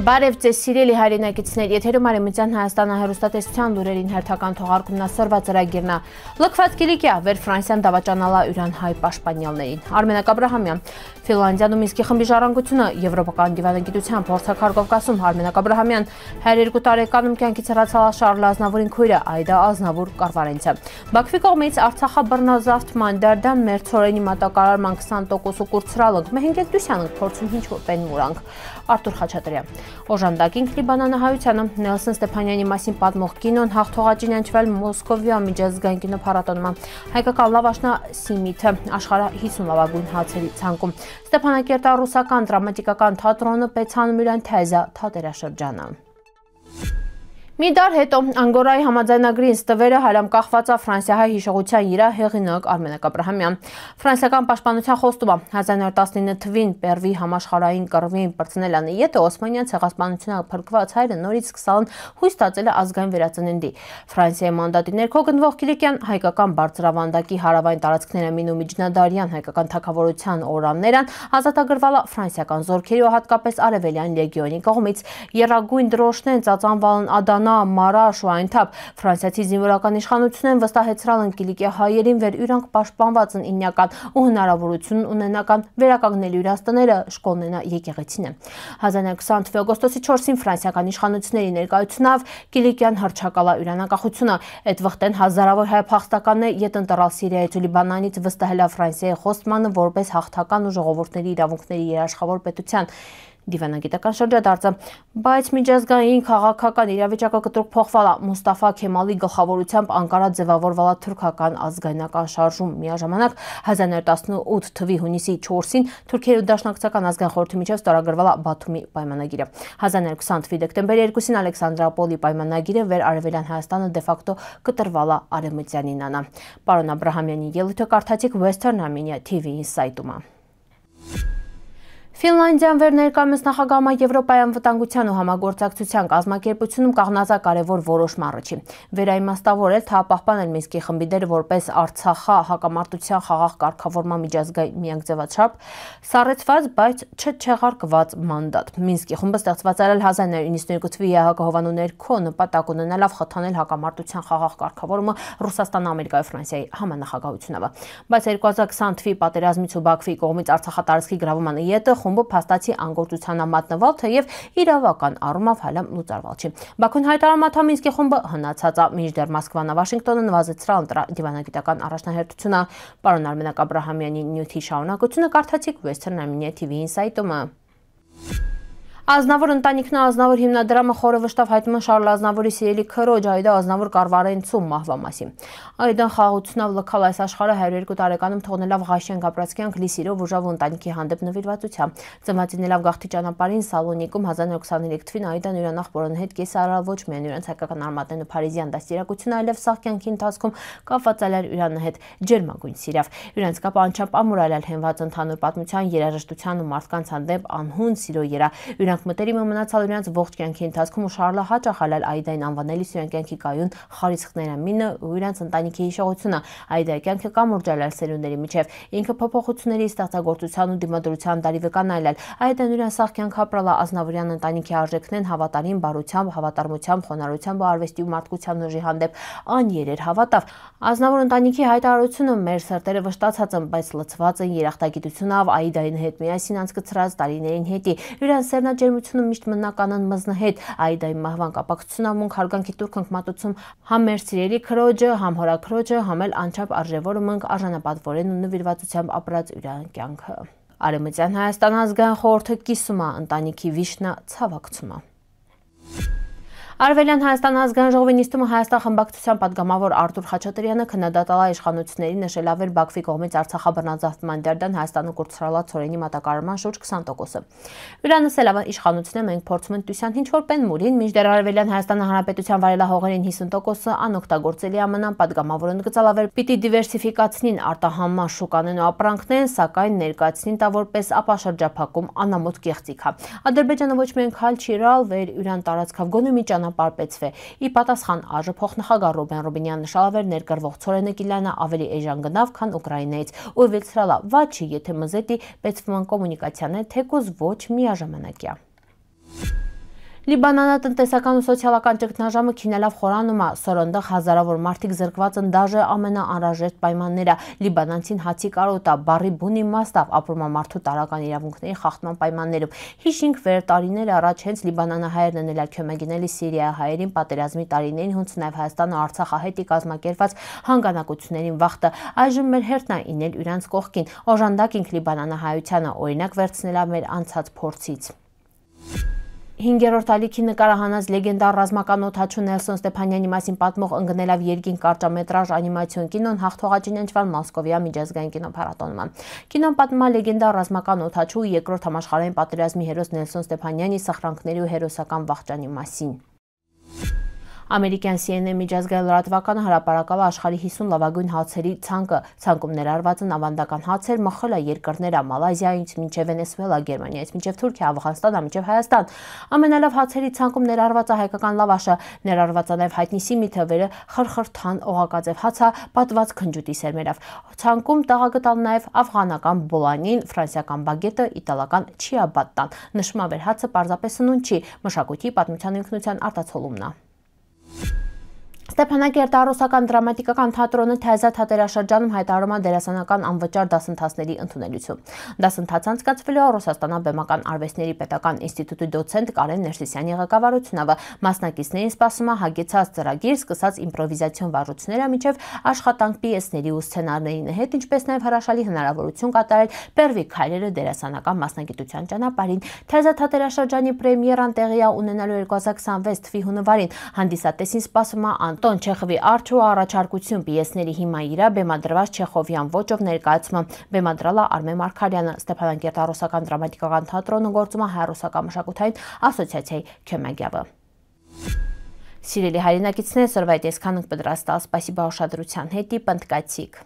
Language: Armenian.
Բարև ձեզ սիրելի հայրենակիցներ, եթերում Արևմտյան Հայաստանը հեռուստատեսության լուրերին հերթական թողարկումն ասորված ծրագիրն է։ Լքված Կիլիկիա, վեր Ֆրանսիան դավաճանալա Իրան հայ պաշտպանյալներին։ Արմենակ Աբրահամյան, Ֆինլանդիան ու Մինսկի խմբի ժառանգությունը Եվրոպական դիվանագիտության փորձաքար Կովկասում Արմենակ Աբրահամյան, 102 տարեկանում կյանքից հեռացալ Շարլ Ազնավուրին քույրը Այդա Ազնավուր Կարվարենցը։ Բաքվի կողմից Արցախը բռնազավթման դարդան մեր ցորենի մատակարարման 20% կուրցրալը մեհենգետյուսյանը փորձում ինչ որ պեն մուրանք։ Արտուր Խաչատրյան Օժանդակին Կլիբանանահայությանը Նելսոն Ստեփանյանի մասին պատմող կինոն հաղթողաճին անցվել Մոսկովիա միջազգային կինոփառատոնում։ Հայկական լավաշնա Սիմիթը աշխարհի 50 լավագույն հացերի ցանկում։ Ստեփանակերտի ռուսական դրամատիկական թատրոնը Պեցանում իրեն թեզա թատերաշրջանը։ Մի դար հետո Անգորայի համաձայնագրի ստվերը հայլամ կախված է Ֆրանսիահայ հիշողության իրա հեղինակ Արմենակ Աբրահամյան։ Ֆրանսիական պաշտպանության խոստումը 1919 թվին Պերվի համաշխարհային կռվին բրցնելանը ետը Օսմանյան ցեղասպանությունը փրկված հայրը նորից սկսան հույս տածել ազգային վերածննդի։ Ֆրանսիայի մանդատի ներքո գտնվող Կիլիկյան հայկական բարձրավանդակի հարավային տարածքները մինու միջնադարյան հայկական թագավորության օրաններն ազատագրվալա ֆրանսիական զորքերի ու հատկապես արևելյան լեգիոնի կողմից երագույն դրոշներն ծածանվալն Ադան Մարաշ ու այնթափ ֆրանսիացի զինվորական իշխանությունն վստահեցրալ են Կիլիկիա հայերին վեր իրանք պաշտպանված են իննական ու հնարավորություն ունենական վերականգնելու իրաց տները շկոլնենա եկեղեցին է։ 1920 օգոստոսի 4-ին ֆրանսիական իշխանությունների ներկայությունով Կիլիկիան հռչակալա իրանակախությունը։ Այդ վխտեն հազարավոր հայ փախստականներ ետ ընտրալ Սիրիայից ու Լիբանանից վստահելա Ֆրանսիայի խոստմանը որպես հաղթական ու ժողովուրդների իրավունքների երաշխավոր պետության։ Դիվանագիտական շրջադարձը, բայց միջազգային քաղաքական իրավիճակը կտրուկ փոխվալա Մուստաֆա Քեմալի գլխավորությամբ Անկարա ձևավորվալա թուրքական ազգայնական շարժում միաժամանակ 1918 թվականի հունիսի 4-ին Թուրքիայի ու Դաշնակցական ազգային խորհրդի միջև ստորագրվալա Բաթումի պայմանագիրը։ 1920 թվականի դեկտեմբերի 2-ին Ալեքսանդրապոլի պայմանագիրը վեր Արևելյան Հայաստանը դեֆակտո կտրվալա Արևմտյանին անա։ Պարոն Աբրահամյանի ելույթը կարդացիք Western Armenia TV-ի սայտում։ Ֆինլանդիան վեր ներկայումս նախագահում է Եվրոպայի անվտանգության ու համագործակցության կազմակերպությունում կաղնածա կարևոր որոշում առաջի։ Վերաիմաստավորել թափահպանել Մինսկի խմբի դերը որպես Արցախա հակամարտության խաղաղ կարգավորման միջազգային միակձևաչափ, սառեցված, բայց չչեղարկված մանդատ։ Մինսկի խումբը ստեղծված արել 1992 թվականի ԵԱՀԿ հովանու ներքո նպատակ ունենալով խթանել հակամարտության խաղաղ կարգավորումը Ռուսաստան, Ամերիկայի ու Ֆրանսիայի համանախագահությունով։ Բայց 2020 թվականի պատերազմից ու Բաքվի կողմից Արցախատարածքի գրավմանը ետը խումբը փաստացի անգործության մատնվել, թեև իրավական առումով հալամ լուծարվել չի։ Բաքուն հայտարարում է, թե Մինսկի խումբը հնացած է, մինչդեռ Մոսկվան ու Վաշինգտոնը նվազեցրան դիվանագիտական առաջնահերթությունը։ Պարոն Արմենակ Աբրահամյանի նյութի շարունակությունը կարդացիք Western Armenia TV-ի սայտում։ Ազնավուր ընտանիքն Ազնավուր հիմնադրամը խորը վշտավ հայտնում է Շարլ Ազնավուրի սիրելի քրոջ Այդա Ազնավուր Կարվարենցու մահվա մասին։ Այդան խաղաղությունով լքալ այս աշխարհը 102 տարեկանում թողնելով Ղաշյան Գաբրացկյան լիսիրով ուժավ ընտանիքի հանդեպ նվիրվածությամբ։ Ծնվածինելով գաղթի ճանապարհին Սալոնիկում 1923 թվին Այդան իր նախորդ հետ կեսարալ ոչ միայն իրենց հայկական արմատներն ու փարիզյան դաստիարակությունը, այլև սաղ կյանքի ընթացքում կապված այլեր իրան հետ ջերմագույն սիրավ։ Իրենց կապը անչափ ամուրալալ հենված ընդհանուր պատմության, երաժշտության ու մարդկանց հանդեպ անհուն սիրո երա։ Իրանք մտերիմ ու մնացալ իրենց ողջ կյանքի ընթացքում ու Շարլը հաճախ ալալ Այդային անվանելի իրեն կյանքի կայուն խարիսխները մինը ու իրենց ընտանիքի հիշողությունը։ Այդայի կյանքը կամուրջալալ սերունդների միջև ինքը փոփոխությունների ստեղծագործության ու դիմադրության դարի վկանայել։ Այդան իրեն սաղ կյանք ապրալ Ազնավուրյան ընտանիքի արժեքներն հավատարիմ բարությամբ, հավատարմությամբ, խոնարհությամբ ու արվեստի ու մարդկության ուժի հանդեպ աներեր հավատավ։ Ազնավուր ընտանիքի հայտարարությունը մեր սրտերը վշտացած են, բայց լցված են երախտագիտությունով Այդային հետ միասին անցկացրած տարիներին հետի։ Իրեն ջերմությունը միշտ մնականն մզնհետ Այդայի մահվան կապակցությունով մունք հարգանքի տուրք ենք մատուցում համ մեր սիրելի քրոջը, համ հորաքրոջը, համ էլ անչափ արժևորում ենք արժանապատվորեն ու նվիրվածությամբ ապրած իրան կյանքը։ Արևմտյան Հայաստան ազգային խորհուրդը կիսում է ընտանիքի վիշնա ցավակցումը։ Արևելյան Հայաստան ազգային ժողովի նիստումը Հայաստան խմբակցության падգամավոր Արտուր Խաչատրյանը քննադատալա իշխանությունների նշելավեր Բաքվի կողմից Արցախա բռնազավթման դերդան Հայաստանը կուրցրալա ցորենի մատակարարման շուրջ 20%-ը։ Իրան ասելավ իշխանությունները մենք փորձում ենք տուսյան ինչ որ պեն մուրին, մինչդեռ Արևելյան Հայաստան Հանրապետության վարելահողերին 50%-ը անօգտագործելի ամնան падգամավորը նկատալավեր պիտի դիվերսիֆիկացնին արտահանման շուկանեն ու ապրանքներն, սակայն ներկայացնին դա որպես ապաշրջափակում անամոթ կեղծիք։ Ադրբեջանը ոչ միայն քալ չի ռալ վեր իրան տարածքով գոնե մի ճանապարհպեցվե։ Ի պատասխան ԱԺ փոխնախագահ Ռուբեն Ռուբինյան նշալավեր ներկրվող ցորենը կիլանա ավելի էժան գնավ, քան Ուկրաինայից, ու վեցրալա վաչի, եթե մզետի պեցվման կոմունիկացիաներ թեկուզ ոչ միաժամանակյա։ Լիբանանա-տնտեսական ու սոցիալական ճգնաժամը քինելով խորանում է, սորոնդեղ հազարավոր մարդիկ զրկված են դաժե ամենաանհրաժեշտ պայմանները։ Լիբանանցին հացի կարոտ է, բառի բուն իմաստով ապրում է մարդու տարական իրավունքների խախտման պայմաններում։ Հիշինք վեր տարիներ առաջ հենց լիբանանահայերն են ելա քյոմեգինել Սիրիայի հայերին պատերազմի տարիներին, հունց նաև Հայաստանը ու Արցախը հետի կազմակերպված հանգանակություններին վախտը։ Այժմ մեր հերթն է ինել իրանց կողքին։ Օժանդակ ենք լիբանանահայությանը, օրինակ վերցնելա մեր անցած փորձից։ 5-րդ ալիքի նկարահանած լեգենդար ռազմական օդաչու Նելսոն Ստեփանյանի մասին պատմող ընկնելավ երկին կարճամետրաժ անիմացիոն կինոն հաղթողաճին ընջվալ Մոսկովիա միջազգային կինոփառատոնում։ Կինոն պատմում է լեգենդար ռազմական օդաչու երկրորդ համաշխարհային պատերազմի հերոս Նելսոն Ստեփանյանի սխրանքների ու հերոսական վախճանի մասին։ Ամերիկյան CNN միջազգային լրատվականը հրապարակել է աշխարհի 50 լավագույն հացերի ցանկը։ Ցանկում ներառված են ավանդական հացեր, մխելը երկրները Մալազիայից մինչև Վենեսուելա, Գերմանիայից մինչև Թուրքիա, Աֆղանստանը մինչև Հայաստան։ Ամենալավ հացերի ցանկում ներառված է հայկական լավաշը, ներառված է նաև հայտնի սիմիթը, վերը խրխրթան օղակաձև հացը, պատված քնջուտի սերմերով։ Ցանկում տեղագտալ նաև աֆղանական բոլանին, ֆրանսիական բագետը, իտալական չիաբատտան։ Նշվում է, որ հացը պարզապես սնունդ չի, մշակույթի, պատմության ու ինքնության արտացոլումն է։ Ստեփանակերտի ռուսական դրամատիկական թատրոնը Թեզա թատերաշրջանում հայտարարում է դերասանական անվճար դասընթացների ընդունելություն։ Դասընթացը անցկացվելու է Ռուսաստան բեմական արվեստների պետական ինստիտուտի դոցենտ Կարեն Ներսիսյանի ղեկավարությունով։ Մասնակիցներին սպասում է հագեցած ծրագիր, սկսած իմպրովիզացիոն վարժությունները մինչև աշխատանք պիեսների ու սցենարների հետ, ինչպես նաև հրաշալի հնարավորություն կատարել Պերվի քայլերը դերասանական մասնագիտության ճանապարհին։ Թեզա թատերաշրջանի պրեմիերան տեղի է ունենալու 2026 թվականի հունվարին։ Հանդիսատեսին սպասում է Անտոն Չեխովի «Արջ ու առաջարկություն» պիեսների հիմա իրա բեմադրված չեխովյան ոճով ներկայացումը։ Բեմադրել է Արմեն Մարգարյանը։ Ստեփանակերտի ռուսական դրամատիկական թատրոնը գործում է Հայ-ռուսական մշակութային ասոցիացիայի քյոմագյավը։ Սիրելի հայրենակիցներ, սորվայտ այսքան ենք պատրաստել, սպասիբա ուշադրության հետի պնդկացիք։